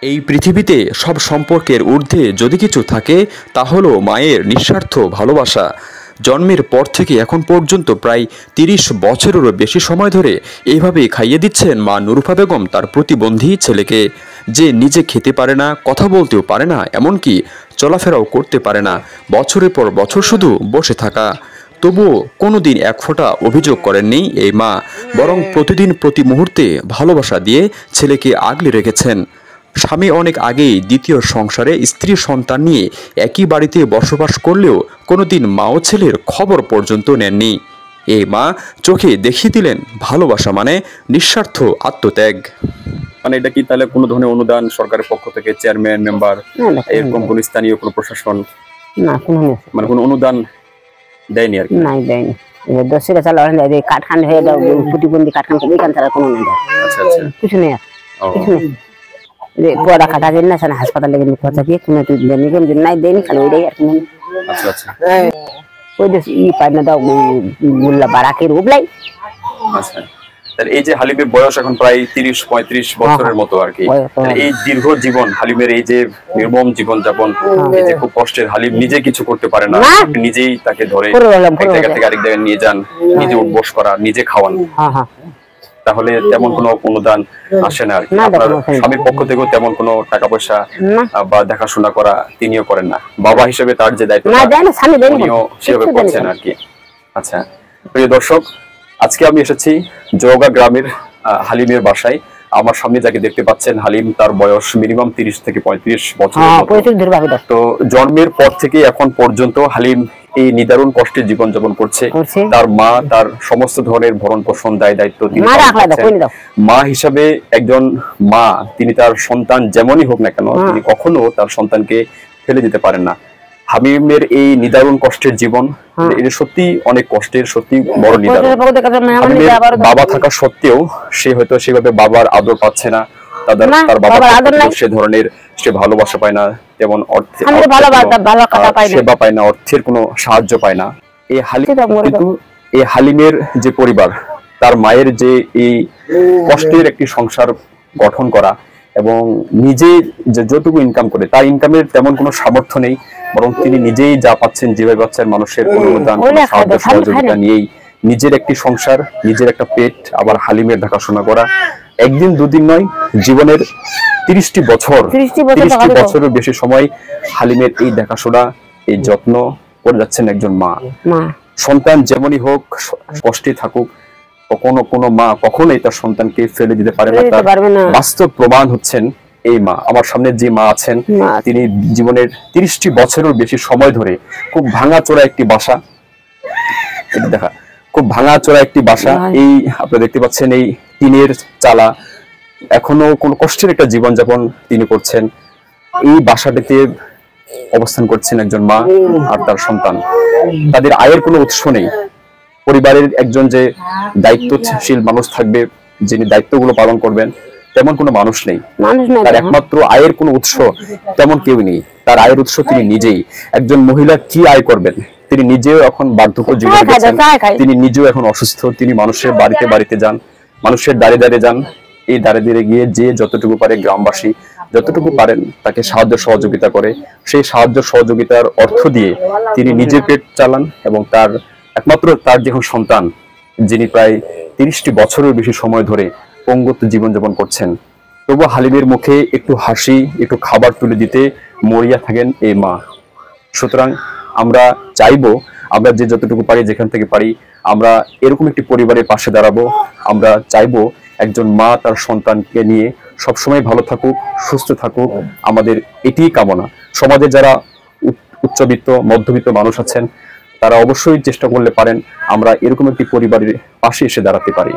এই পৃথিবীতে সব সম্পর্কের ঊর্ধ্বে যদি কিছু থাকে তা হলো মায়ের নিঃস্বার্থ ভালোবাসা। জন্মের পর থেকে এখন পর্যন্ত প্রায় ৩০ বছরেরও বেশি সময় ধরে এইভাবেই খাইয়ে দিচ্ছেন মা নুরুফা বেগম তার প্রতিবন্ধী ছেলেকে, যে নিজে খেতে পারে না, কথা বলতেও পারে না, এমনকি চলাফেরাও করতে পারে না। বছরের পর বছর শুধু বসে থাকা। তবুও কোনোদিন এক ফোঁটা অভিযোগ করেননি এই মা, বরং প্রতিদিন প্রতি মুহূর্তে ভালোবাসা দিয়ে ছেলেকে আগলে রেখেছেন। স্বামী অনেক আগেই দ্বিতীয় সংসারে স্ত্রী সন্তান নিয়ে একই বাড়িতে বসবাস করলেও কোনোদিন মা ও ছেলের খবর পর্যন্ত নেননি। এই মা চোখে দেখিয়ে দিলেন ভালোবাসা মানে নিঃস্বার্থ আত্মত্যাগ। মানে এটা কি তাহলে কোনো ধরনের অনুদান সরকারের পক্ষ থেকে, চেয়ারম্যান, মেম্বার, এরকম কোনো স্থানীয় কোনো প্রশাসন না, মানে কোনো অনুদান দেয়নি আর কি? নাই, দেয়নি। দশটা চালা কাঠখান হয়ে যাও, প্রতিবন্ধী কাঠখান এখান ছাড়া কোনো নেই। আচ্ছা আচ্ছা, কিছু নেই, কিছু নেই। পড়া খাটা দিন না, হাসপাতালে গেলে কথা দিয়ে কোনো নাই, দেয়নি খালি ওইটাই আর কি। আচ্ছা আচ্ছা, ওই যে ই পাই না দাও মোল্লা বারাকের উবলাই। আচ্ছা, তাহলে এই যে হালিমের বয়স এখন প্রায় ৩০-৩৫ বছরের মতো আর কি। এই দীর্ঘ জীবন হালিমের, এই যে নির্মম জীবন যাপন, এই যে খুব কষ্টের, হালিম নিজে কিছু করতে পারে না, নিজেই তাকে ধরে এক জায়গা থেকে আরেক জায়গায় নিয়ে যান, নিজে উঠবস করা, নিজে খাওয়ান। তাহলে তেমন কোনো অনুদান আসে না আর কি? আপনার স্বামীর পক্ষ থেকেও তেমন কোনো টাকা পয়সা বা দেখাশোনা করা তিনিও করেন না? বাবা হিসেবে তার যে দায়িত্ব উনিও সেভাবে করছেন আর কি। আচ্ছা, প্রিয় দর্শক, আজকে আমি এসেছি জোগা গ্রামের হালিমের বাসায়। আমার সামনে যাকে দেখতে পাচ্ছেন, হালিম, তার বয়স মিনিমাম ৩০ থেকে ৩৫ বছর। তো জন্মের পর থেকে এখন পর্যন্ত হালিম এই নিদারুণ কষ্টের জীবন যাপন করছে। তার মা তার সমস্ত ধরনের ভরণ পোষণ, দায় দায়িত্ব তিনি মা হিসাবে একজন মা, তিনি তার সন্তান যেমনই হোক না কেন, তিনি কখনো তার সন্তানকে ফেলে দিতে পারেন না। হালিমের এই নিদারুণ কষ্টের জীবন, এটা সত্যি অনেক কষ্টের, সত্যি বড় নিদারুণ। হালিমের বাবা থাকা সত্ত্বেও সে হয়তো সেভাবে বাবার আদর পাচ্ছে না, তার বাবা সে ধরনের সে ভালোবাসা পায় না, তেমন সেবা পায় না, অর্থের কোনো সাহায্য পায় না। এই হালিম, কিন্তু এই হালিমের যে পরিবার, তার মায়ের যে এই কষ্টের একটি সংসার গঠন করা এবং নিজে যে যতটুকু ইনকাম করে, তার ইনকামের তেমন কোনো সামর্থ্য নেই, বরং তিনি নিজেই যা পাচ্ছেন, যেভাবে পাচ্ছেন, মানুষের কোনো অনুদান, সাহায্য সহযোগিতা নিয়েই নিজের একটি সংসার, নিজের একটা পেট, আবার হালিমের দেখাশোনা করা। একদিন দুদিন নয়, জীবনের ৩০টি বছরের বেশি সময় হালিমের এই দেখাশোনা, এই যত্ন করে যাচ্ছেন একজন মা। সন্তান যেমনই হোক, কষ্টে থাকুক, কোনো মা কখনোই তার সন্তানকে ফেলে দিতে পারে না। তার বাস্তব প্রমাণ হচ্ছেন এই মা। আমার সামনে যে মা আছেন, তিনি জীবনের ৩০টি বছরের বেশি সময় ধরে খুব ভাঙাচোরা একটি বাসা, দেখা খুব ভাঙাচোরা একটি বাসা, এই আপনারা দেখতে পাচ্ছেন, এই টিনের চালা, এখনো কোন কষ্টের একটা জীবনযাপন তিনি করছেন। এই বাসাটিতে অবস্থান করছেন একজন মা আর তার সন্তান। তাদের আয়ের কোনো উৎস নেই। পরিবারের একজন যে দায়িত্বশীল মানুষ থাকবে, যিনি দায়িত্বগুলো পালন করবেন, তেমন কোনো মানুষ নেই। তার একমাত্র আয়ের কোনো উৎস তেমন কেউ নেই। তার আয়ের উৎস তিনি নিজেই। একজন মহিলা কি আয় করবেন? তিনি নিজেও এখন বার্ধক্য জীবনে গেছেন, তিনি নিজেও এখন অসুস্থ। তিনি মানুষের বাড়িতে বাড়িতে যান, মানুষের দাঁড়ে দাঁড়িয়ে যান। এই দাঁড়ে দাঁড়িয়ে গিয়ে যে যতটুকু পারে, গ্রামবাসী যতটুকু পারেন, তাকে সাহায্য সহযোগিতা করে। সেই সাহায্য সহযোগিতার অর্থ দিয়ে তিনি নিজের পেট চালান এবং তার একমাত্র তার যখন সন্তান, যিনি প্রায় ৩০টি বছরের বেশি সময় ধরে পঙ্গুত্ব জীবনযাপন করছেন, তবু হালিমের মুখে একটু হাসি, একটু খাবার তুলে দিতে মরিয়া থাকেন এই মা। সুতরাং আমরা চাইবো, আমরা যে যতটুকু পারি, যেখান থেকে পারি, আমরা এরকম একটি পরিবারের পাশে দাঁড়াবো। আমরা চাইবো একজন মা তার সন্তানকে নিয়ে সবসময় ভালো থাকুক, সুস্থ থাকুক। আমাদের এটিই কামনা। সমাজে যারা উচ্চবিত্ত, মধ্যবিত্ত মানুষ আছেন, তারা অবশ্যই চেষ্টা করলে পারেন আমরা এরকম একটি পরিবারের পাশে এসে দাঁড়াতে পারি।